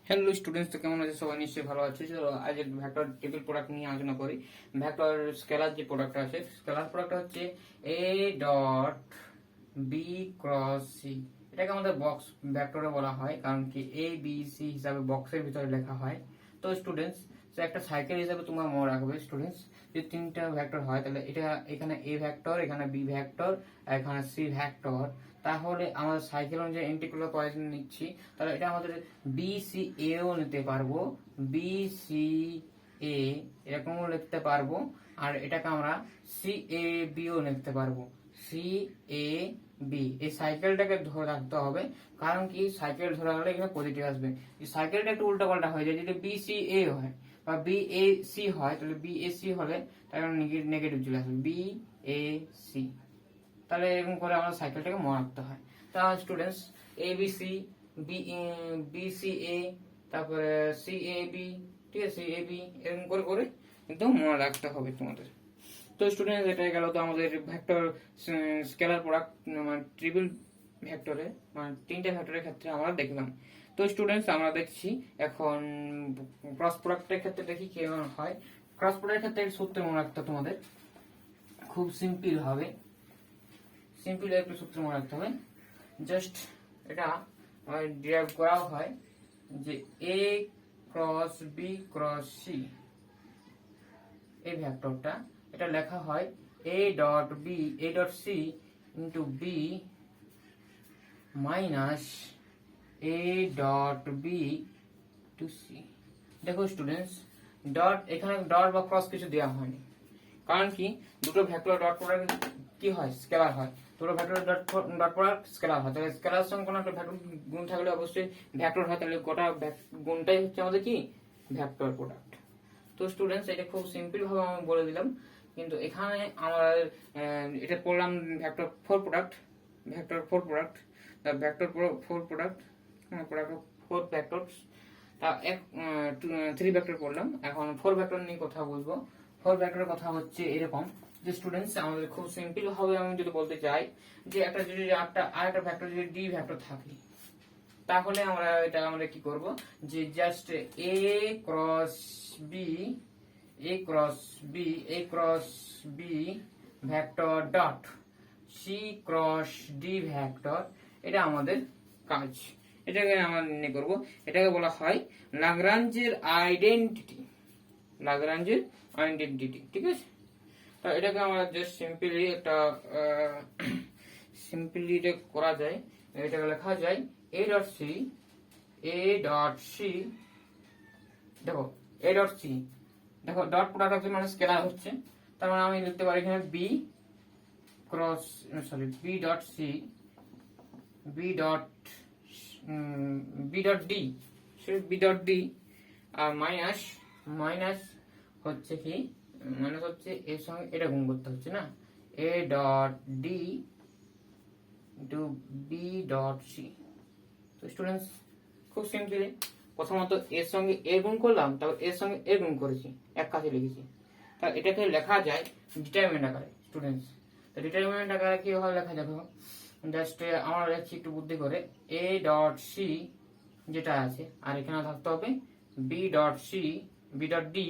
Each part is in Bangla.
হ্যালো স্টুডেন্টস, তো কেমন আছে সবাই? নিশ্চয়ই ভালো আছে। চলো আজ ভেক্টর টেবিল প্রোডাক্ট নিয়ে আলোচনা করি। ভেক্টর স্কেলার যে প্রোডাক্টটা আছে, স্কেলার প্রোডাক্টটা হচ্ছে A dot B cross C. এটাকে আমাদের বক্স ভেক্টরে বলা হয়, কারণ কি এ বি সি হিসাবে বক্সের ভিতরে লেখা হয়। তো স্টুডেন্টস, একটা সাইকেল হিসাবে তোমরা মনে রাখবে স্টুডেন্টস, যদি তিনটা ভেক্টর হয় তাহলে এটা এখানে এ ভেক্টর, এখানে বি ভেক্টর, এখানে সি ভেক্টর। তাহলে আমাদের সাইকেল অনুযায়ী ইন্টিগ্রাল পয়েন্ট নিচ্ছি, তাহলে এটা আমাদের বি সি এও নিতে পারবো, বি সি এ এরকমও লিখতে পারবো, আর এটাকে আমরা সি এ বিও লিখতে পারবো, সি এ বি। এই সাইকেলটাকে ধরে রাখতে হবে, কারণ কি সাইকেল ধরে রাখলে এখানে পজিটিভ আসবে। এই সাইকেলটা একটু উল্টা পাল্টা হয়ে যায়, যদি বি সি এ হয় বা বি এ সি হয়, তাহলে বি এ সি হলে তাহলে নেগেটিভ চলে আসবে, বি এ সি। তাহলে এরকম করে আমাদের সাইকেলটাকে মনে রাখতে হয়। তাহলে students, A B C, B C এ, তারপরে সি এ বি, ঠিক আছে, সি এ বি, এরকম করে করে একদম মনে রাখতে হবে তোমাদের। তো স্টুডেন্টস, এটা গেল তো আমাদের ভেক্টর স্কেলার প্রোডাক্ট, মানে ট্রিপল ভেক্টরে, মানে তিনটা ভেক্টরের ক্ষেত্রে আমরা দেখলাম। তো স্টুডেন্টস, আমরা দেখছি এখন ক্রস প্রোডাক্টের ক্ষেত্রে দেখি কেমন হয়। ক্রস প্রোডাক্টের ক্ষেত্রে সূত্র মনে রাখতে তোমাদের খুব সিম্পল হবে, সিম্পল একটু সূত্র মনে রাখতে হবে। জাস্ট এটা ডিরাইভ করা হয় যে A cross B cross C, এই ভেক্টরটা এটা লেখা হয় A dot B, A dot C into B minus A dot B to C. দেখো স্টুডেন্টস, ডট এখানে ডট বা ক্রস কিছু দেওয়া হয়নি, কারণ কি দুটো ভেক্টর ডট প্রোডাক্ট কি হয়, স্কেলার হয়। দুটো ভেক্টর ডট প্রোডাক্ট স্কেলার হয়, তাহলে স্কেলার সঙ্গে কোনো একটা ভেক্টর গুণ থাকলে অবশ্যই ভেক্টর হয়, তাহলে গোটা গুণটাই হচ্ছে আমাদের কি ভেক্টর প্রোডাক্ট। তো স্টুডেন্টস, এটা খুব সিম্পল ভাবে আমি বলে দিলাম, কিন্তু এখানে আমরা এটা পড়লাম vector four product, vector four product, vector four product, product four vectors. তা থ্রি ভেক্টর পড়লাম, এখন ফোর ভেক্টর নিয়ে কথা বলবো। ফোর ভেক্টরের কথা হচ্ছে এরকম যে স্টুডেন্টস, আমাদের খুব সিম্পল ভাবে আমি যদি বলতে চাই যে একটা যদি আরেকটা ভেক্টর যদি ডি ভেক্টর থাকে, তাহলে আমরা কি করব, যে just a cross b, a cross b, a cross b vector dot c cross d vector, এটা আমাদের কাজ। এটাকে আমরা নির্ণয় করব, এটাকে বলা হয় লাগরাঞ্জের আইডেন্টিটি, লাগরাঞ্জের আইডেন্টিটি, ঠিক আছে। তো এটাকে আমরা জাস্ট সিম্পলি একটা সিম্পলি এটা করা যায়, এটাকে লেখা যায় A dot C, A dot C, দেখো এ ডট সি, দেখো ডট প্রোডাক্ট হচ্ছে মানে স্কেলার হচ্ছে, তার মানে আমি লিখতে পারি এখানে b cross, sorry, b dot c, b dot b dot d, b dot d, আর মাইনাস, মাইনাস হচ্ছে কি, মাইনাস হচ্ছে এর সঙ্গে এটা গুণ করতে হচ্ছে না, A dot D into B dot C. তো স্টুডেন্টস, খুব সিম্পলি প্রথমত এর সঙ্গে এ গুণ করলাম, তারপর এর সঙ্গে এ গুণ করেছি, এক কাছে লিখেছি। তা এটাকে লেখা যায় ডিটারমিনেন্ট আকারে স্টুডেন্টস। তো ডিটারমিনেন্ট আকারে কিভাবে লেখা যাবে, জাস্ট আমরা লিখছি একটু বুদ্ধি করে, এ ডট সি যেটা আছে, আর এখানে থাকতে হবে b dot c, b dot d,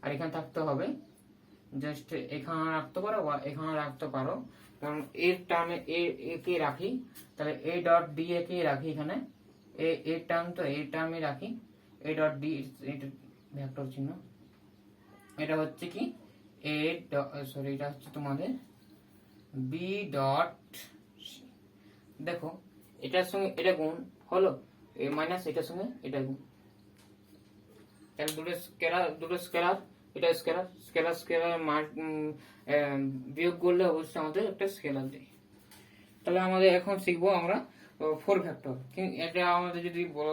আর এখানে থাকতে হবে জাস্ট এখানে রাখতে পারো বা এখানে রাখতে পারো, কারণ এর টার্মে এ কে রাখি, তাহলে এ ডট ডি এ কে রাখি এখানে, এ টার্ম তো এ টার্মে রাখি, এ ডট ডি, এটা ভেক্টর চিহ্ন, এটা হচ্ছে কি এ, সরি, এটা হচ্ছে তোমাদের বি ডট, দেখো এটার সঙ্গে এটা গুণ হলো, এ মাইনাস এটার সঙ্গে এটা গুণ, তাহলে দুটো স্কেলার, এটা স্কেলার, স্কেলার স্কেলার বিয়োগ করলে অবশ্যই আমাদের একটা স্কেলার দেয়। তাহলে আমাদের এখন শিখবো আমরা ফোর ভেক্টর। এটা আমাদের যদি বলো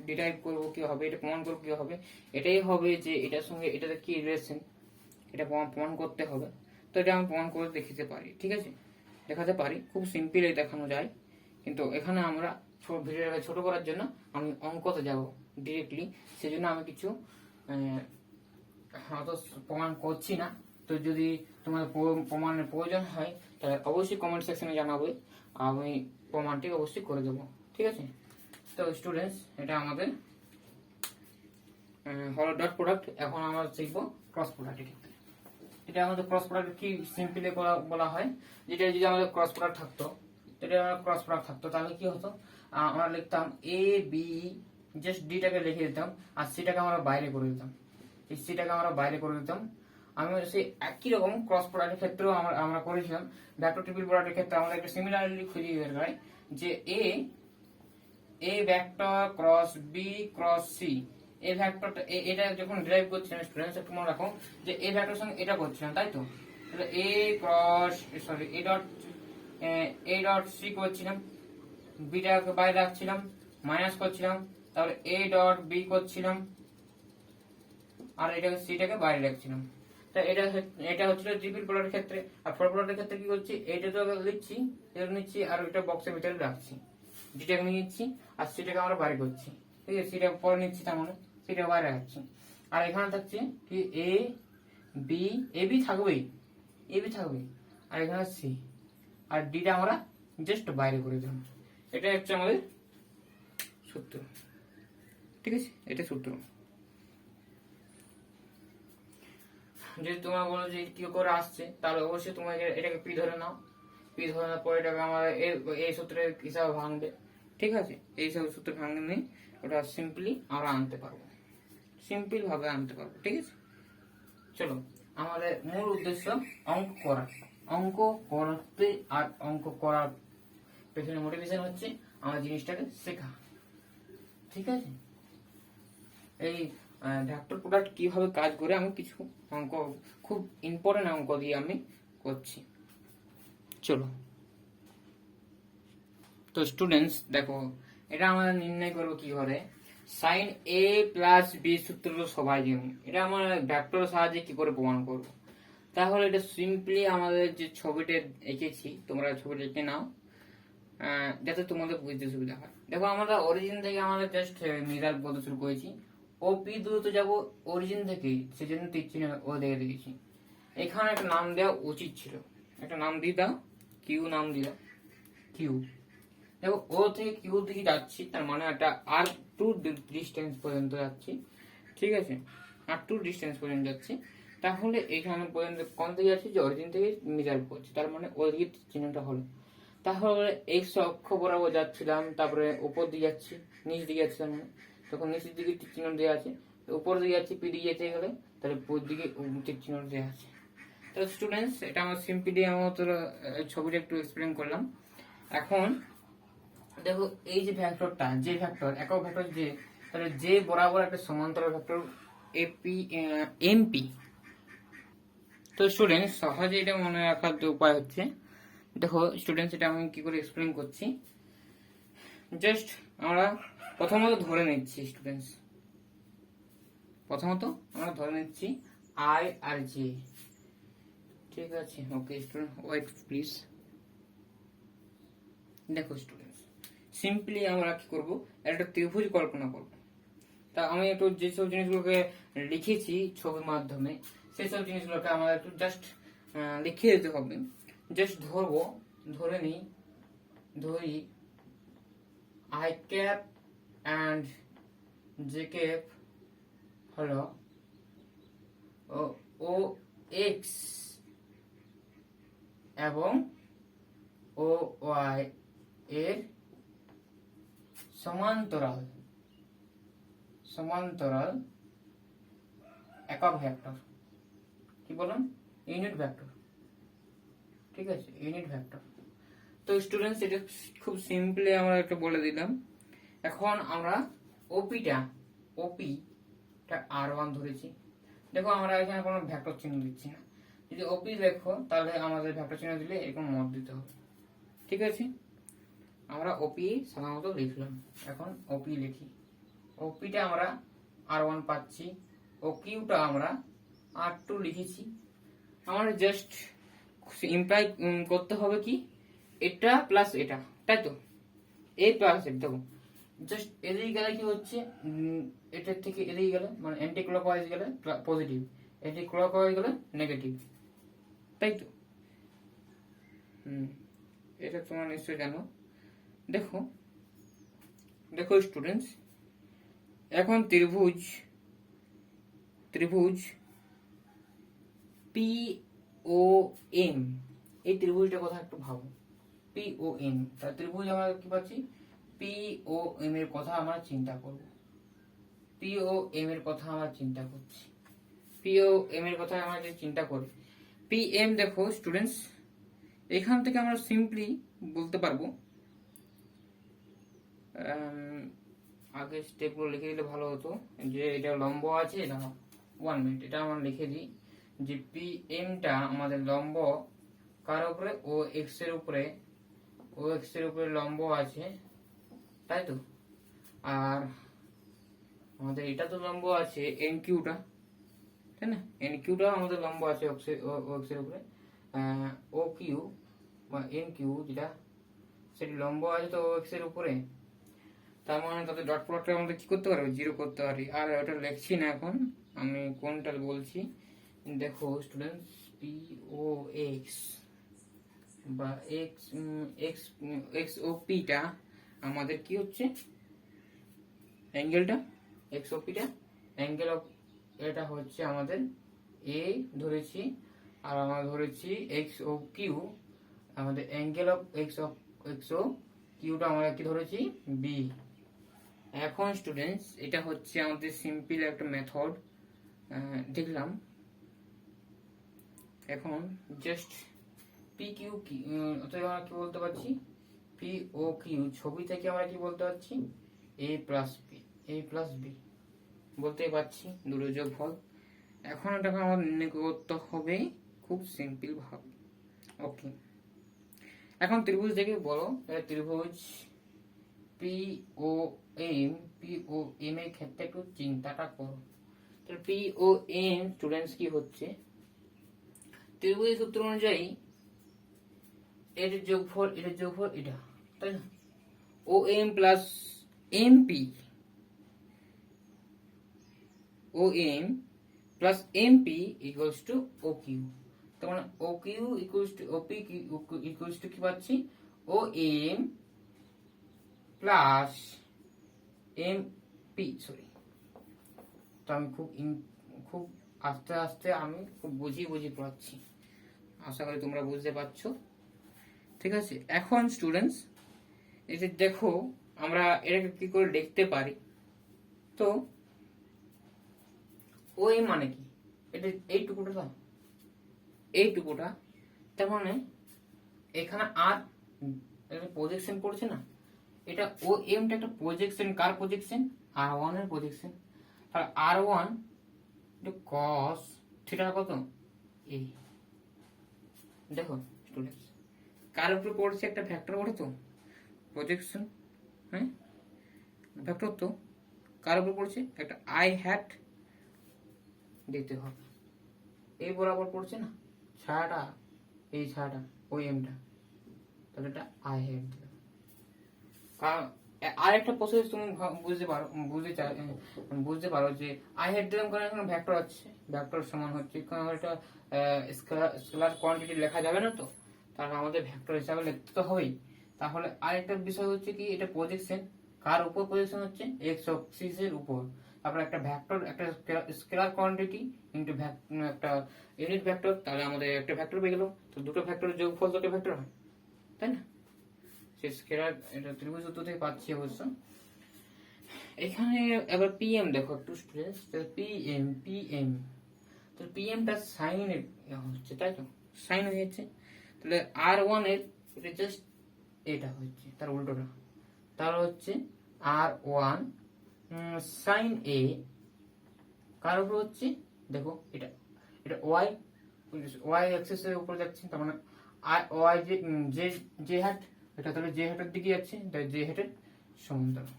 ডিরাইভ করবো কি হবে, এটা প্রমাণ করবো কি হবে, এটাই হবে যে এটার সঙ্গে এটাতে কি রিলেশন, এটা প্রমাণ করতে হবে। তো এটা আমি প্রমাণ করে দেখাতে পারি, ঠিক আছে, দেখাতে পারি, খুব সিম্পলি দেখানো যায়। কিন্তু এখানে আমরা ভিডিওটাকে ছোট করার জন্য আমি অঙ্কতে যাব ডিরেক্টলি, সেজন্য আমি কিছু হয়তো প্রমাণ করছি না। তো যদি তোমার প্রমাণের প্রয়োজন হয় তাহলে অবশ্যই কমেন্ট সেকশনে জানাবে, আমি প্রমাণটি অবশ্যই করে দেবো, ঠিক আছে। তো স্টুডেন্টস, এটা আমাদের হলো ডট প্রোডাক্ট। এখন আমরা শিখবো ক্রস প্রোডাক্টের ক্ষেত্রে। এটা আমাদের ক্রস প্রোডাক্ট কি সিম্পলি বলা হয়, যেটা যদি আমাদের ক্রস প্রোডাক্ট থাকতো, এটা ক্রস প্রোডাক্ট থাকতো তাহলে কি হতো, আমরা লিখতাম এ বি, জাস্ট ডিটাকে লিখে দিতাম আর সিটাকে আমরা বাইরে করে দিতাম, এই সিটাকে আমরা বাইরে করে দিতাম। আমি সেই একই রকম ক্রস প্রোডাক্টের ক্ষেত্রেও আমরা করেছিলাম। ভেক্টর ট্রিপল প্রোডাক্টের ক্ষেত্রে আমাদের একটা সিমিলারলি খুঁজে বের হয় যে A vector cross B cross C, এই ভেক্টরটা এটা যখন ডেরাইভ করছিলাম স্টুডেন্টস একটু মনে রাখো যে এই ভেক্টরের সঙ্গে এটা করছিলাম, তাই তো? তাহলে এ ডট সি করছিলাম, বিটাকে বাইরে রাখছিলাম, মাইনাস করছিলাম, তাহলে এ ডট বি করছিলাম আর এটাকে সিটাকে বাইরে রাখছিলাম। তা এটা হচ্ছিল ট্রিপল প্রোডাক্টের ক্ষেত্রে। আর ফোর প্রোডাক্টের ক্ষেত্রে কি করছি, এইটা তো লিখছি, এটা নিচ্ছি আর ওইটা বক্সের ভিতরে রাখছি, ডিটাকে নিচ্ছি আর সিটাকে আমরা বাইরে করছি, ঠিক আছে? সিটা পরে নিচ্ছি, তার মানে সিটা বাইরে রাখছি। আর এখানে থাকছে কি এ বি থাকবেই, আর এখানে সি আর ডিটা আমরা জাস্ট বাইরে করে দিলাম। এটা হচ্ছে আমাদের সূত্র, ঠিক আছে? এটা সূত্র। যদি তোমরা বলো যে কি করে আসছে, তাহলে অবশ্যই তোমাকে এটাকে পি ধরে নাও, পি ধরে নেওয়ার পরে এটাকে আমাদের এই সূত্রের হিসাবে ভাঙবে, ঠিক আছে? এই সব সূত্র ভাঙে নিয়ে ওটা সিম্পলি আমরা আনতে পারবো, সিম্পল ভাবে আনতে পারবো, ঠিক আছে? চলো, আমাদের মূল উদ্দেশ্য অঙ্ক করা, অঙ্ক করতে আর অঙ্ক করার পেছনে মোটিভেশন হচ্ছে আমার জিনিসটাকে শেখা, ঠিক আছে? এই ভেক্টর প্রোডাক্ট কিভাবে কাজ করে আমি কিছু অঙ্ক, খুব ইম্পর্টেন্ট অঙ্ক দিয়ে আমি করছি। চলো, তো স্টুডেন্টস দেখো, এটা আমরা নির্ণয় করবো কি করে, সাইন এ প্লাস বি সূত্র তো সবাই জানি, এটা আমরা ভেক্টরের সাহায্যে কি করে প্রমাণ করব। তাহলে এটা সিম্পলি আমাদের যে ছবিটা এঁকেছি, তোমরা ছবিটা এঁকে নাও যাতে তোমাদের বুঝতে সুবিধা হয়। দেখো, আমরা অরিজিন থেকে আমাদের জাস্ট মিরার বলতে শুরু করেছি, ও পি দ্রুত যাবো অরিজিন থেকে, সেজন্য তীর চিহ্ন ও দেখে দিয়েছি। এখানে একটা নাম দেওয়া উচিত ছিল, একটা নাম দিয়ে দাও, কিউ নাম দিয়ে দাও, কিউ। দেখো, ও থেকে কিউ দিকে যাচ্ছি, তার মানে একটা আর টু ডিস্টেন্স পর্যন্ত যাচ্ছি, ঠিক আছে? আর টু ডিস্টেন্স পর্যন্ত যাচ্ছি। তাহলে এখানে পর্যন্ত কোন দিকে যাচ্ছি, যে অরিজিন থেকে মিরার করছি, তার মানে ওদিকে চিহ্নটা হলো। তাহলে এক্স অক্ষ বরাবর যাচ্ছিলাম, তারপরে উপর দিকে যাচ্ছি, নিচ দিকে যাচ্ছি, তার মানে তখন নিচের দিকে টিক চিহ্ন দেওয়া আছে, উপর দিকে যাচ্ছি, পি দিকে যেতে গেলে তাহলে উপর দিকে টিক চিহ্ন দেওয়া আছে। তো স্টুডেন্টস, এটা আমার সিম্পলি আমার ছবিটা একটু এক্সপ্লেন করলাম। এখন দেখো, এই যে ভেক্টরটা, যে ভেক্টর একক ভেক্টর, যে তাহলে যে বরাবর একটা সমান্তরাল ভেক্টর এমপি। তো স্টুডেন্টস, সহজে এটা মনে রাখার যে উপায় হচ্ছে, দেখো স্টুডেন্টস, এটা আমি কি করে এক্সপ্লেন করছি, জাস্ট আমরা প্রথমত ধরে নিচ্ছি স্টুডেন্টস, আমরা ধরে নিচ্ছি আই আর জে, ঠিক আছে? Okay student, wait please. দেখো স্টুডেন্টস, সিম্পলি আমরা কি করব, একটা ত্রিভুজ কল্পনা করব। তা আমি একটু যেসব জিনিসগুলোকে লিখেছি ছবির মাধ্যমে, সেই সব জিনিসগুলোকে আমাদের একটু জাস্ট লিখে দিতে হবে। জাস্ট ধরবো, ধরি I cap and J cap হলো ও এক্স এবং ও ওয়াই এর সমান্তরাল একক ভেক্টর, কি বলুন, ইউনিট ভেক্টর, ঠিক আছে? Unit vector. তো স্টুডেন্টস, এটা খুব সিম্পলি আমরা একটা বলে দিলাম। এখন আমরা ওপিটা আর1 ধরেছি। দেখো, আমরা এখানে কোনো ভেক্টর চিহ্ন দিচ্ছি না, যদি ওপি লেখো তাহলে আমাদের ভেক্টর চিহ্ন দিলে এরকম মত দিতে হবে, ঠিক আছে? আমরা ওপি সাধারণত লিখলাম, এখন ওপি লিখি। ওপিটা আমরা আর1 পাচ্ছি, ও কিউটা আমরা আর2 লিখেছি। আমরা জাস্ট ইমপ্লাই করতে হবে কি, এটা প্লাস এটা, তাই তো? এ প্লাস এটা। দেখো, জাস্ট এদিকে গেলে কি হচ্ছে, এটার থেকে এদিকে গেলে মানে অ্যান্টি ক্লকওয়াইজ গেলে পজিটিভ, অ্যান্টি ক্লকওয়াইজ গেলে নেগেটিভ, তাই তো? এটা তোমরা নিশ্চয়ই জানো। দেখো স্টুডেন্টস, এখন ত্রিভুজ ত্রিভুজ পি ও এম, এই ত্রিভুজটার কথা একটু ভাবো। পি ও এম, তার ত্রিভুজ আমরা কি পাচ্ছি? পি ও এম এর কথা আমরা চিন্তা করব। পি ও এম এর কথা আমরা চিন্তা করছি। পি ও এম এর কথা আমরা যে চিন্তা করি, পি এম দেখো স্টুডেন্টস, এখান থেকে আমরা সিম্পলি বলতে পারবো, আগে স্টেপগুলো লিখে দিলে ভালো হতো, যে এটা লম্ব আছে, এটা 1 মিনিট, এটা আমরা লিখে দিই যে পি এমটা আমাদের লম্ব কার উপরে? ও এক্স এর উপরে, ও এক্স এর উপরে লম্ব আছে, তাই তো। আর আমাদের এটা তো লম্ব আছে এন কিউটা, তাই না? এন কিউটা আমাদের লম্ব আছে ও এক্স এর উপরে, ও কিউ বা এন কিউ যেটা, সেটি লম্ব আছে তো ও এক্স এর উপরে। তার মানে তাদের ডট প্রোডাক্টটা আমাদের কি করতে পারবো? 0 করতে পারি। আর ওটা লিখছি না এখন, আমি কোনটা বলছি দেখো স্টুডেন্টস, পি ও এক্স বা এক্স এক্স এক্স ও পিটা আমাদের কি হচ্ছে? অ্যাঙ্গেলটা এক্স ও পিটা অ্যাঙ্গেল অফ, এটা হচ্ছে আমাদের এ ধরেছি, আর আমরা ধরেছি এক্স ও কিউ, আমাদের অ্যাঙ্গেল অফ এক্স ও কিউটা আমরা কি ধরেছি? বি। এখন স্টুডেন্টস এটা হচ্ছে আমাদের সিম্পল একটা মেথড দেখলাম। এখন জাস্ট পি কিউ কি, অতএব আমরা কি বলতে পারছি? পি ও কিউ ছবি থেকে আমরা কি বলতে পারছি? এ প্লাস বি, এ প্লাস বি বলতেই পারছি, দুটো যোগফল। এখন এটাকে আমার নির্ণয় করতে হবে খুব সিম্পল ভাবে। ওকে, এখন ত্রিভুজ দেখে বলো, এটা ত্রিভুজ P O M, P O M এর ক্ষেত্রে একটু চিন্তাটা করো। তাহলে পি ও এম স্টুডেন্টস কি হচ্ছে? ত্রিভুজের সূত্র অনুযায়ী এটার যোগফল, এটার যোগফল এটা, তাই না? O M plus M P, O M plus M P equals to O Q. তার মানে O Q equals to O P equals to কি পাচ্ছি? O M plus M P, sorry, তো আমি খুব আস্তে আস্তে আমি খুব বুঝিয়ে পড়াচ্ছি, আশা করি তোমরা বুঝতে পারছো। ঠিক আছে, এখন স্টুডেন্টস এই যে দেখো আমরা এটাকে কি করে লিখতে পারি? তো ওই মানে কি? এটা এইটুকুটা, এইটুকুটা, তার মানে এখানে আর প্রজেকশন পড়ছে না, এটা ও এমটা একটা প্রজেকশন, কার প্রজেকশন? আর ওয়ান এর প্রজেকশন। তাহলে আর ওয়ান কস থিটা কত? এই দেখো স্টুডেন্টস, কার উপরে পড়ছে? একটা ভেক্টর পড়ে তো, প্রজেকশন, হ্যাঁ ভেক্টর তো, কার উপর পড়ছে? একটা আই হ্যাট দিতে হবে, এই বরাবর পড়ছে না ছায়াটা, এই ছায়াটা ওই এমটা, তাহলে এটা আই হ্যাট দিলাম। কারণ আরেকটা প্রসেস তুমি বুঝতে পারো যে আই হ্যাট দিলাম কারণ এখানে ভেক্টর আছে, ভেক্টর সমান হচ্ছে, কারণ এটা স্কেলার কোয়ান্টিটি লেখা যাবে না তো, তাহলে আমাদের ভেক্টর হিসাবে লিখতে তো হবেই। তাহলে আরেকটা বিষয় হচ্ছে কি, এটা প্রজেকশন, কার উপর প্রজেকশন হচ্ছে? এক্স অ্যাক্সিস এর উপর। তারপরে একটা ভেক্টর, একটা স্কেলার কোয়ান্টিটি ইনটু একটা ইউনিট ভেক্টর, তাহলে আমাদের একটা ভেক্টর পেয়ে গেল। তো দুটো ভেক্টরের যোগফল দুটো ভেক্টর হয়, তাই না? সেই স্কেলার, এটা ত্রিভুজ সূত্র থেকে পাচ্ছি অবশ্য। এখানে এবার পিএম দেখো একটু স্টুডেন্টস, পিএম তো পিএমটা সাইন হচ্ছে, তাই তো, সাইন হয়ে যাচ্ছে। তাহলে আর ওয়ান এর এটা জাস্ট এটা হচ্ছে তার উল্টোটা, তার হচ্ছে আর ওয়ান সাইন এ, কার উপর হচ্ছে? দেখো এটা, এটা ওয়াই, ওয়াই অ্যাক্সিস এর উপর যাচ্ছে, তার মানে ওয়াই যে যে হ্যাট, এটা তাহলে যে হ্যাটের দিকে যাচ্ছে, তাই যে হ্যাটের সমান্তরাল।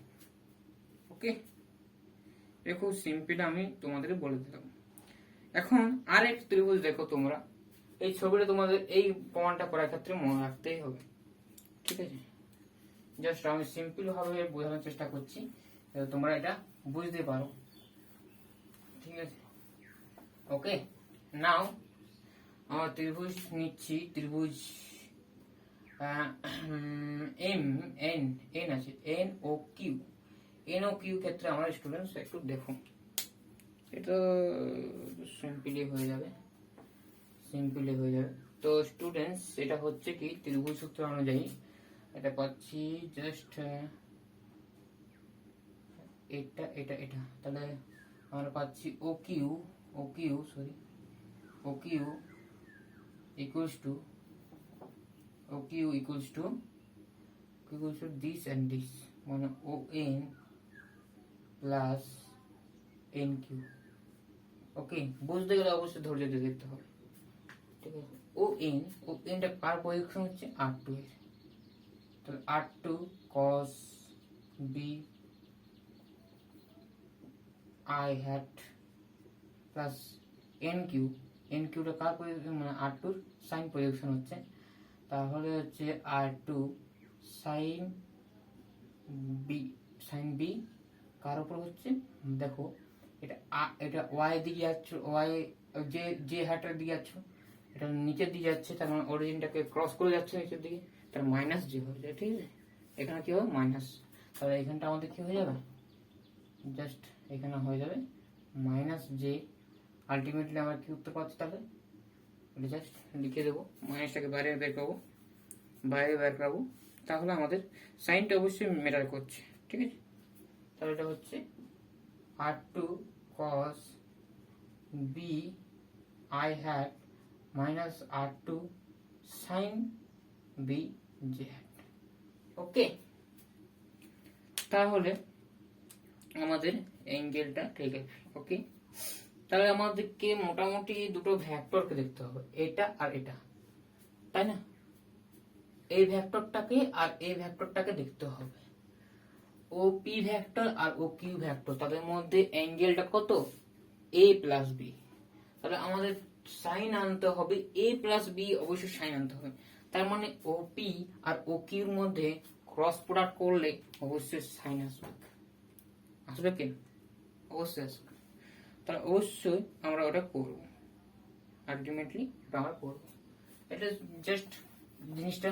ওকে, এটা খুব সিম্পল আমি তোমাদেরকে বলে দিলাম। এখন আরেক ত্রিভুজ দেখো তোমরা, এই ছবিটা তোমাদের এই প্রমাণটা করার ক্ষেত্রে মনে রাখতেই হবে, ঠিক আছে? জাস্ট আমি সিম্পল ভাবে বোঝানোর চেষ্টা করছি, তোমরা এটা বুঝতে পারো, ঠিক আছে? ওকে, নাও আমার ত্রিভুজ নিচ্ছি, ত্রিভুজ এম এন এন আছে, N O Q, N O Q ক্ষেত্রে আমার স্টুডেন্টস একটু দেখুন। এটা সিম্পলি হয়ে যাবে, তো স্টুডেন্টস এটা হচ্ছে কি ত্রিভুজ সূত্র অনুযায়ী এটা পাচ্ছি জাস্ট এটা এটা এটা, তাহলে আমরা পাচ্ছি O Q equals to this and this, মানে O N plus N Q. Okay, বুঝতে গেলে অবশ্যই ধৈর্য দিয়ে দেখতে হবে, ঠিক আছে। ও এনটা কার প্রজেকশন হচ্ছে আর টু এর, তাহলে R two cos b i hat plus n কিউটা কার প্রজেকশন, মানে আর টুর সাইন প্রজেকশন হচ্ছে, তাহলে হচ্ছে আর টু সাইন বি কার উপর হচ্ছে, দেখো এটা ওয়াই দিকে যাচ্ছে, ওয়াই যে হ্যাটার দিকে যাচ্ছে এটা নিচের দিকে যাচ্ছে, তার মানে অরিজিনটাকে ক্রস করে যাচ্ছে নিচের দিকে, তার মাইনাস জি হয়ে যায়, ঠিক আছে। এখানে কি হবে মাইনাস, তাহলে এখানটা আমাদের কি হয়ে যাবে, জাস্ট এখানে হয়ে যাবে মাইনাস জে। আলটিমেটলি আমরা কি উত্তর পাচ্ছি, তাহলে এটা জাস্ট লিখে দেবো, মাইনাসটাকে বাইরে বের করবো, তাহলে আমাদের সাইনটা অবশ্যই ম্যাটার করছে, ঠিক আছে। তাহলে এটা হচ্ছে R two cos b i hat minus R two sine b j hat. Okay, তাহলে আমাদের অ্যাঙ্গেলটা ঠিক আছে। ওকে, তাহলে আমাদেরকে মোটামুটি দুটো ভেক্টরকে দেখতে হবে, এটা আর এটা, তাই না। এই ভেক্টরটাকে আর এই ভেক্টরটাকে দেখতে হবে, ও পি ভেক্টর আর ও কিউ ভেক্টর, তাদের মধ্যে অ্যাঙ্গেলটা কত, এ প্লাস বি। তাহলে আমাদের সাইন আনতে হবে, এ প্লাস বি অবশ্যই সাইন আনতে হবে, তার মানে ও পি আর ও কিউর মধ্যে ক্রস প্রোডাক্ট করলে অবশ্যই সাইন আসবে কি, অবশ্যই আসবে। তাহলে অবশ্যই আমরা ওটা করবো, আলটিমেটলি আমরা করবো। এটা জাস্ট জিনিসটা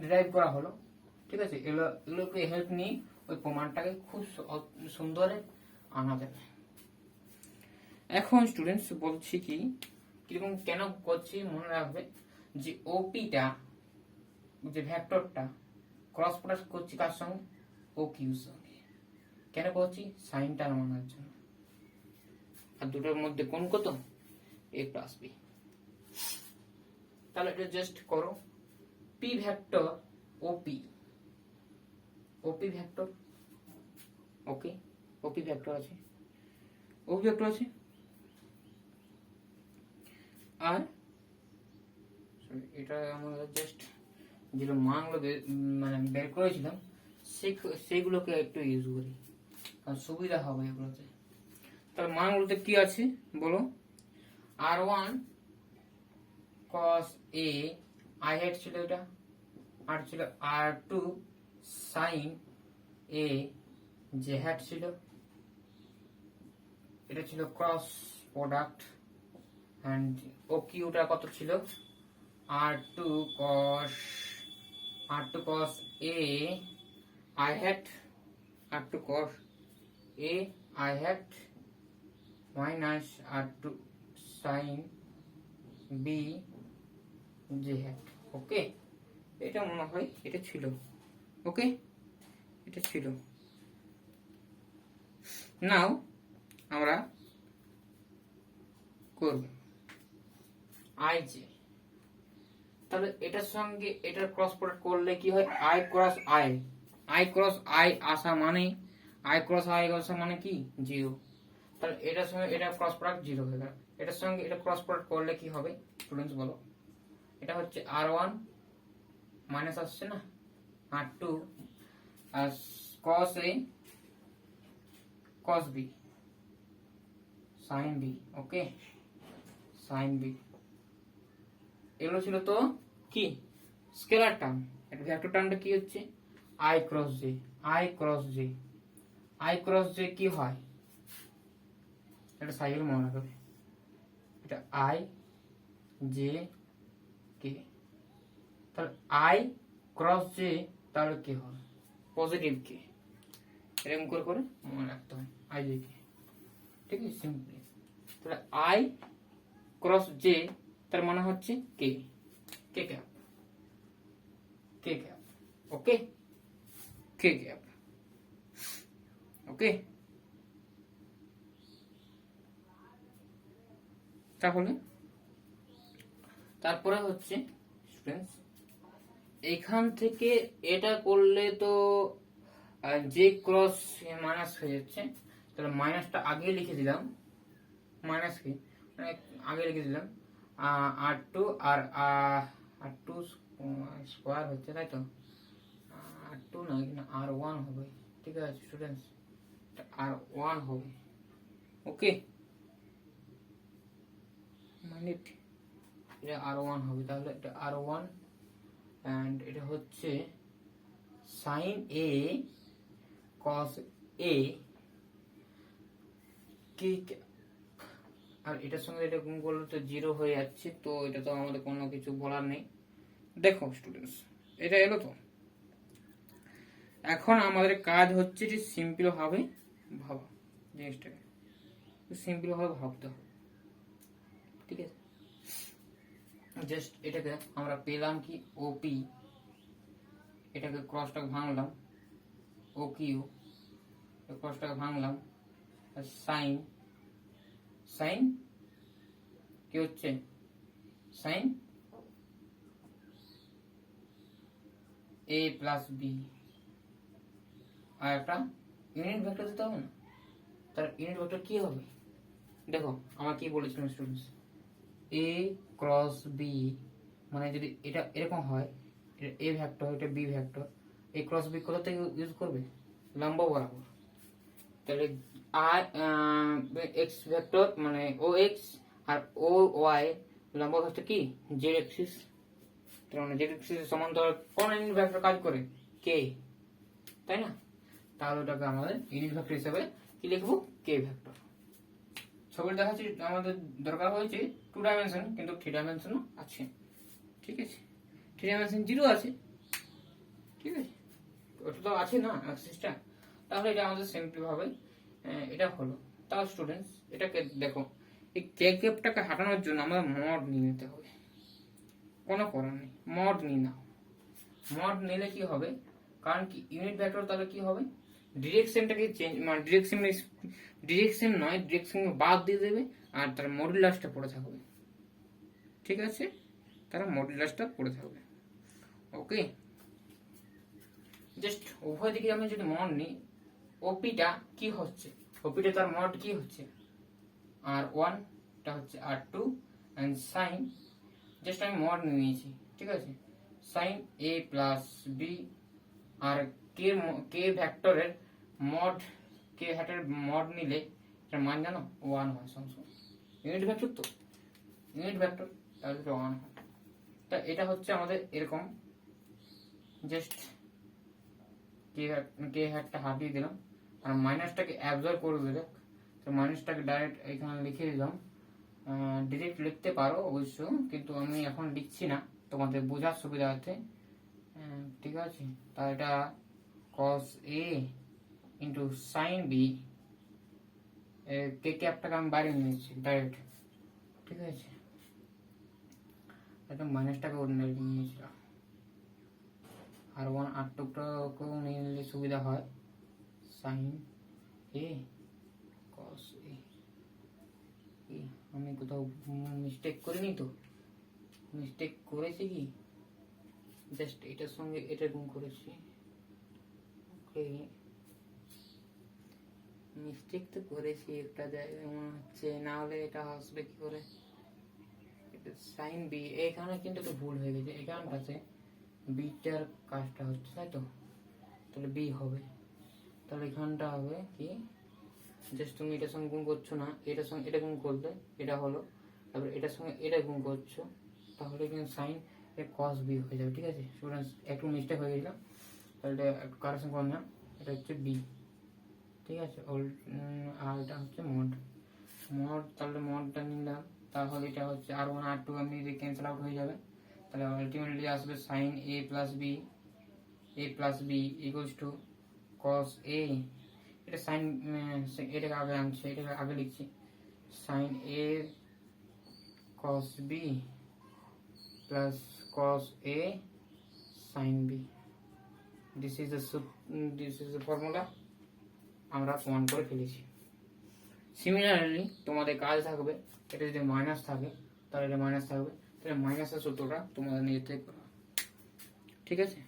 ডিরাইভ করা হলো, ঠিক আছে। এগুলোকে হেল্প নিয়ে ওই প্রমাণটাকে খুব সুন্দরে আনা যাবে। এখন স্টুডেন্টস বলছি কি কিরকম কেন করছি, মনে রাখবে যে ওপিটা যে ভেক্টরটা ক্রস প্রোডাক্ট করছি কার সঙ্গে, ও কিউর সঙ্গে। কেন করছি, সাইনটা মানার জন্য, আর দুটোর মধ্যে কোন কত, এ প্লাস বি। তাহলে এটা জাস্ট করো, পি ভেক্টর ওপি ভেক্টর, ওকে, ওপি ভেক্টর আছে, আর এটা আমরা জাস্ট যেগুলো মানগুলো মানে বের করেছিলাম সেইগুলোকে একটু ইউজ করি, কারণ সুবিধা হবে এগুলোতে। তাহলে মানগুলোতে কি আছে বলো, R one cos a i hat ছিল এটা, আর ছিল R two sine a j hat ছিল, এটা ছিল ক্রস প্রোডাক্ট, এন্ড ও কিউটা কত ছিল, R two cos a i hat, R two cos a i hat minus R two sine b j hat. Okay, এটা মনে হয় এটা ছিল, ওকে, এটা ছিল। নাও আমরা করব আই জে, তাহলে এটার সঙ্গে এটার ক্রস প্রোডাক্ট করলে কি হয়, আই ক্রস আই আসা মানে কি 0, তাহলে এটার সঙ্গে এটা ক্রস প্রোডাক্ট 0 হয়ে গেল। এটার সঙ্গে এটা ক্রস প্রোডাক্ট করলে কি হবে স্টুডেন্টস বলো, এটা হচ্ছে আর1 মাইনাস আসছে না, আর2 আর cos a cos b sin b, okay, sin b। এগুলো ছিল তো কি স্কেলার টার্ম, এটা ভেক্টর টার্মটা কি হচ্ছে i ক্রস j কি হয়, এটা সাইকেল মনে রাখবে, এটা i j k, তাহলে i ক্রস j তাহলে কি হবে পজিটিভ কে, এরকম করে মনে রাখতে হয় i j k। ঠিক আছে, সিম্পলি। তাহলে আই ক্রস জে তার মানে হচ্ছে কে, কে ক্যাপ, কে ক্যাপ। ওকে, কে ক্যাপ। ওকে, তাহলে তারপরে হচ্ছে স্টুডেন্টস এখান থেকে এটা করলে তো জে ক্রস মাইনাস হয়ে যাচ্ছে, তাহলে মাইনাসটা আগে লিখে দিলাম, মাইনাস কি মানে আগে লিখে দিলাম আর টু আর আর টু স্কোয়ার হচ্ছে, তাই তো আর টু না কিন্তু আর ওয়ান হবে। ঠিক আছে স্টুডেন্টস, আর ওয়ান হবে। ওকে, মানে এটা আর ওয়ান হবে, তাহলে এটা আর ওয়ান অ্যান্ড এটা হচ্ছে সাইন এ কস এ কি, আর এটার সঙ্গে এটা গুণ করলে তো জিরো হয়ে যাচ্ছে, তো এটা তো আমাদের কোনো কিছু বলার নেই। দেখো স্টুডেন্টস এটা এলো তো, এখন আমাদের কাজ হচ্ছে যে সিম্পল ভাবে ভাবা, জিনিসটাকে সিম্পল ভাবে ভাবতে হবে। ঠিক আছে, জাস্ট এটাকে আমরা পেলাম কি ওপি, এটাকে ক্রসটাকে ভাঙলাম, ও কিউ ক্রসটাকে ভাঙলাম, সাইন, সাইন কি হচ্ছে সাইন এ প্লাস বি, আর একটা ইউনিট ভেক্টর দিতে হবে না, তার ইউনিট ভেক্টর কি হবে? দেখো আমার কি বলেছিলাম স্টুডেন্টস, এ ক্রস বি মানে যদি এটা এরকম হয়, এটা এ ভেক্টর এটা বি ভেক্টর, এ ক্রস বি কোথা থেকে ইউজ করবে? লম্ব বরাবর। তাহলে আর এক্স ভেক্টর মানে ও এক্স আর ও ওয়াই লম্ব ভেক্টর কি জেড এক্সিস, তার মানে জেড এক্সিস সমান্তরাল কোন ইউনিট ভেক্টর কাজ করে? কে, তাই না? তাহলে ওটাকে আমাদের ইউনিট ভেক্টর হিসেবে কি লিখবো? কে ভেক্টর। ছবিটা দেখাচ্ছি আমাদের দরকার হয়েছে 2 ডাইমেনশন, কিন্তু 3 ডাইমেনশনও আছে। ঠিক আছে, 3 ডাইমেনশন 0 আছে। ঠিক আছে, ওটা তো আছে না অ্যাক্সিসটা, তাহলে এটা আমাদের সিম্পলি ভাবে এটা হলো। তাও স্টুডেন্টস এটাকে দেখো, এই কে ক্যাপটাকে হাঁটানোর জন্য আমাদের মড নিয়ে নিতে হবে, কোনো করার নেই, মড নিয়ে নাও। মড নিলে কি হবে, কারণ কি ইউনিট ভেক্টর তাহলে কি হবে, ডিরেকশনটাকে চেঞ্জ মানে ডিরেকশন নয়, ডিরেকশন বাদ দিয়ে দেবে আর তার মডুলাসটা পড়ে থাকবে। ঠিক আছে, তার মডুলাসটা পড়ে থাকবে। ওকে, জাস্ট উভয় দিকে আমি যদি মড নিই, ওপিটা কি হচ্ছে, ওপিটা তার মড কি হচ্ছে আর ওয়ান, টা হচ্ছে R two and sign, just আমি মড নিয়েছি। ঠিক আছে, সাইন এ প্লাস বি, আর কে ভেক্টরের মড, কে ভেক্টরের মড নিলে এটার মান জানো 1 হয় সবসময়, ইউনিট ভেক্টর তো, ইউনিট ভেক্টর তাহলে 1 হয়। তা এটা হচ্ছে আমাদের এরকম, জাস্ট কে হ্যাটটা হাটিয়ে দিলাম আর মাইনাসটাকে অ্যাবজর্ব করে দিলে, তো মাইনাসটাকে ডাইরেক্ট এখানে লিখে দিলাম। ডিরেক্ট লিখতে পারো অবশ্য, কিন্তু আমি এখন লিখছি না তোমাদের বোঝার সুবিধার্থে। ঠিক আছে, তা এটা cos a into sine b, কে ক্যাপটাকে আমি বাইরে নিয়েছি ডাইরেক্ট। ঠিক আছে, এটা মাইনাসটাকে অর্ডিনারি নিয়েছিলাম, আর ওয়ান আর টুকটাকেও নিয়ে নিলে সুবিধা হয়, সাইন এ কস এ। আমি কোথাও মিস্টেক করিনি তো? মিস্টেক করেছি কি? জাস্ট এটার সঙ্গে এটা গুণ করেছি। ওকে, মিস্টেক তো করেছি একটা জায়গায় মনে হচ্ছে, না হলে এটা আসবে কি করে? এটা সাইন বি, এখানে কিন্তু একটু ভুল হয়ে গেছে, এখানটাতে বিটার কাজটা হচ্ছে, তাই তো? তাহলে বি হবে, তাহলে এখানটা হবে কি, জাস্ট তুমি এটার সঙ্গে গুণ করছো না, এটার সঙ্গে এটা গুণ করলে এটা হলো, তারপরে এটার সঙ্গে এটা গুণ করছো, তাহলে কিন্তু সাইন এ কস বি হয়ে যাবে। ঠিক আছে স্টুডেন্টস, একটু মিস্টেক হয়ে গেছিল, তাহলে একটু কারেকশন করে নিলাম, এটা হচ্ছে বি। ঠিক আছে, আর এটা হচ্ছে মড, মড তাহলে মডটা নিলাম, তাহলে এটা হচ্ছে আর ওয়ান আর টু আমি ক্যান্সেল আউট হয়ে যাবে, তাহলে আলটিমেটলি আসবে sine a plus b equals to cos a, এটা সাইন, এটাকে আগে আনছি, এটাকে আগে লিখছি, sine a cos b plus cos a sine b, this is the formula, আমরা প্রমাণ করে ফেলেছি। সিমিলারলি তোমাদের কাজ থাকবে, এটা যদি মাইনাস থাকে তাহলে এটা মাইনাস থাকবে, তাহলে মাইনাসের সূত্রটা তোমাদের নিজে থেকে করো, ঠিক আছে?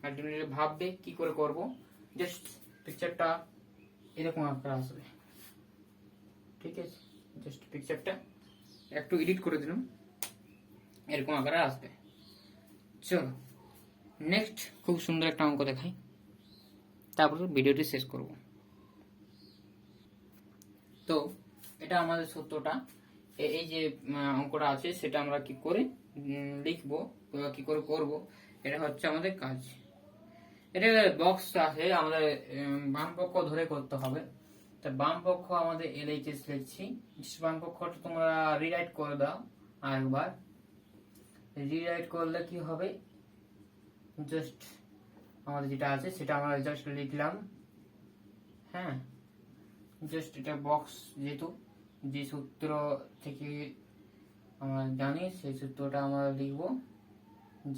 আর তুমি ভাববে কি করে করব, জাস্ট পিকচারটা এরকম আকার আসবে, ঠিক আছে? জাস্ট পিকচারটা একটু এডিট করে দিলাম, এরকম আকারে আসবে। চলো নেক্সট খুব সুন্দর একটা অঙ্ক দেখাই, তারপর ভিডিওটি শেষ করব। তো এটা আমাদের সূত্রটা, এই যে অঙ্কটা আছে সেটা আমরা কি করে লিখবো, কি করে করব, এটা হচ্ছে আমাদের কাজ। এটা বক্স আছে আমাদের, বাম পক্ষ ধরে করতে হবে। তা বাম পক্ষ আমাদের LHS লিখছি, বাম পক্ষটা তোমরা রিরাইট করে দাও আরেকবার। রিরাইট করলে কি হবে, জাস্ট আমাদের যেটা আছে সেটা আমরা জাস্ট লিখলাম, হ্যাঁ। জাস্ট এটা বক্স, যেহেতু যে সূত্র থেকে আমরা জানি সেই সূত্রটা আমরা লিখব,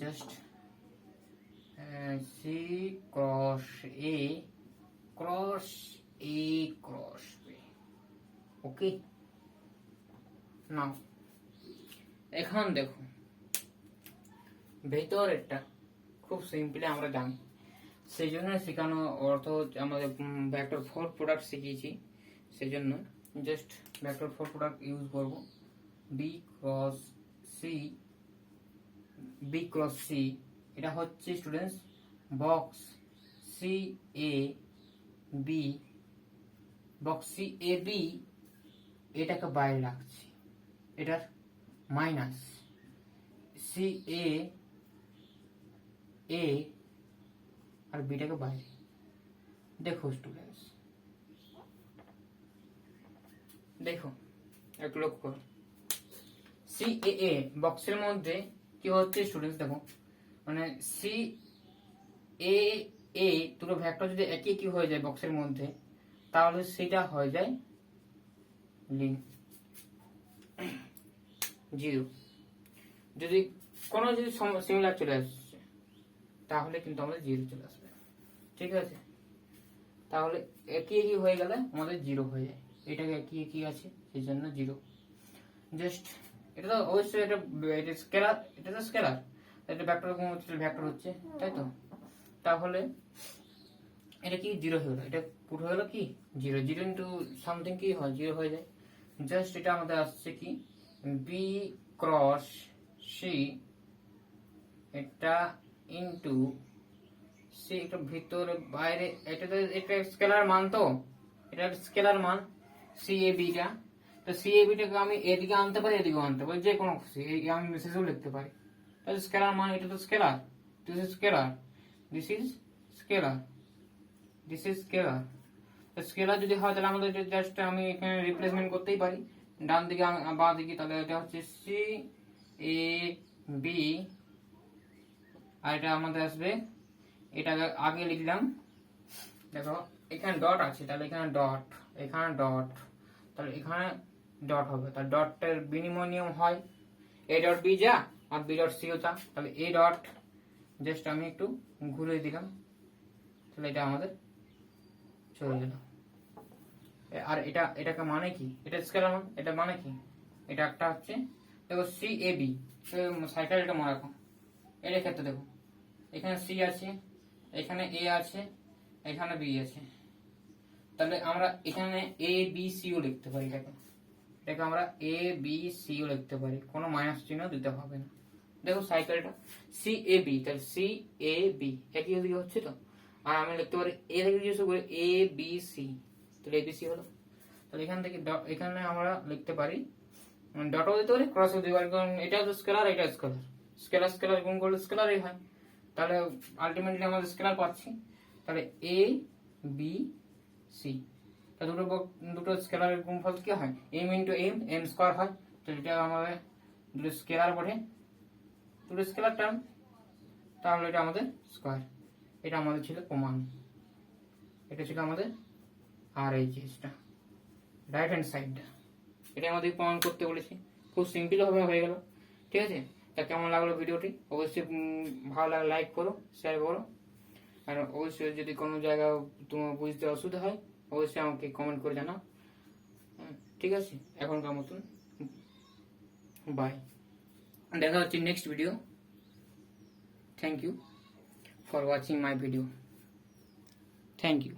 জাস্ট সি ক্রস এ ক্রস এ ক্রস বি, ওকে। নাও এখন দেখো ভেতরেরটা খুব সিম্পলি আমরা জানি, সেই জন্য শেখানো অর্থ আমাদের ভেক্টর 4 প্রোডাক্ট শিখিয়েছি, সেই জন্য জাস্ট ভেক্টর 4 প্রোডাক্ট ইউজ করব। বি ক্রস সি, এটা হচ্ছে students box C A B, box C A B, এটাকে বাইরে রাখছি, এটার মাইনাস সি এ এ আর বিটাকে বাইরে। দেখো স্টুডেন্টস, দেখো একটু লক্ষ্য করো, সি এ বক্সের মধ্যে কি হচ্ছে স্টুডেন্টস, দেখো মানে সি এ দুটো ভেক্টর যদি একই একই হয়ে যায় বক্সের মধ্যে, তাহলে সেটা হয়ে যায় জিরো। যদি কোনো যদি সিমিলার চলে আসছে তাহলে কিন্তু আমাদের জিরো চলে আসবে, ঠিক আছে? তাহলে একই একই হয়ে গেলে আমাদের জিরো হয়ে যায়, এটাকে একই একই আছে সেই জন্য জিরো। জাস্ট এটা তো অবশ্যই এটা স্কেলার, এটা তো স্কেলার, এটা ভেক্টর হচ্ছে, তাই তো? তাহলে এটা কি জিরো হয়ে গেল, এটা পুরো হলো কি জিরো, জিরো ইন্টু সামথিং কি হয়, জিরো হয়ে যায়। জাস্ট এটা আমাদের আসছে কি বি ক্রস সি, এটা ইন্টু সি, এটা ভিতরে বাইরে, এটা তো একটা স্কেলার মান, তো এটা স্কেলার মান সি এ বিটা, তো সি এ বিটাকে আমি এদিকে আনতে পারি এদিকে আনতে পারি, যে কোনো খুশি আমি মেসেজও লিখতে পারি, তাহলে স্কেলার মান, এটা তো scalar, this is scalar, this is scalar, this is scalar. Scalar যদি হয় তাহলে আমাদের জাস্ট আমি এখানে রিপ্লেসমেন্ট করতেই পারি, ডান দিকে বাঁ দিকে, তাহলে এটা হচ্ছে সি এ বি, আর এটা আমাদের আসবে, এটা আগে লিখলাম, দেখো এখানে ডট আছে, তাহলে এখানে ডট, এখানে ডট, তাহলে এখানে ডট হবে, তার ডটের বিনিময় নিয়ম হয় এ ডট বি যা আর বি ডট সিও তা, তাহলে এ ডট জাস্ট আমি একটু ঘুরিয়ে দিলাম, তাহলে এটা আমাদের চলে গেল। আর এটাকে মানে কি, এটা স্কেলার মান, এটা মানে কি, এটা একটা হচ্ছে দেখো সি এ বি, সাইকেল, এটা মনে রাখো, এর ক্ষেত্রে দেখো এখানে সি আছে, এখানে এ আছে, এখানে বি আছে, তাহলে আমরা এখানে এ বি সিও লিখতে পারি, এটাকে আমরা এ বি সিও লিখতে পারি, কোনো মাইনাস চিহ্ন দিতে হবে না। দেখো সাইকেলটা সি এ বি, তাহলে সি এ বি একই দিকে হচ্ছে তো, আর আমি লিখতে পারি এ থেকে জিজ্ঞেস করে এ বি সি, তাহলে এ বি সি হলো। তাহলে এখান থেকে এখানে আমরা লিখতে পারি, ডটও দিতে পারি, ক্রসও দিতে পারি, কারণ এটা তো স্কেলার, এটা স্কেলার, স্কেলার স্কেলার গুণ করলে স্কেলারই হয়, তাহলে আলটিমেটলি আমাদের স্কেলার পাচ্ছি, তাহলে এ বি সি, তাহলে দুটো স্কেলারের গুণফল কি হয়, M into M, M square হয়, তো এটা আমাদের দুটো স্কেলার বটে, দুটো স্কেলার টার্ম, তাহলে এটা আমাদের স্কোয়ার। এটা আমাদের ছিল প্রমাণ, এটা ছিল আমাদের আর এই জিনিসটা রাইট হ্যান্ড সাইডটা, এটা আমাদের প্রমাণ করতে বলেছি। খুব সিম্পল ভাবে হয়ে গেল। ঠিক আছে, তা কেমন লাগলো ভিডিওটি অবশ্যই ভালো লাগলে লাইক করো, শেয়ার করো, আর অবশ্যই যদি কোনো জায়গায় তোমার বুঝতে অসুবিধা হয় অবশ্যই আমাকে কমেন্ট করে জানাও। ঠিক আছে, এখনকার মতন বাই, দেখা হচ্ছে next video. Thank you for watching my video, thank you.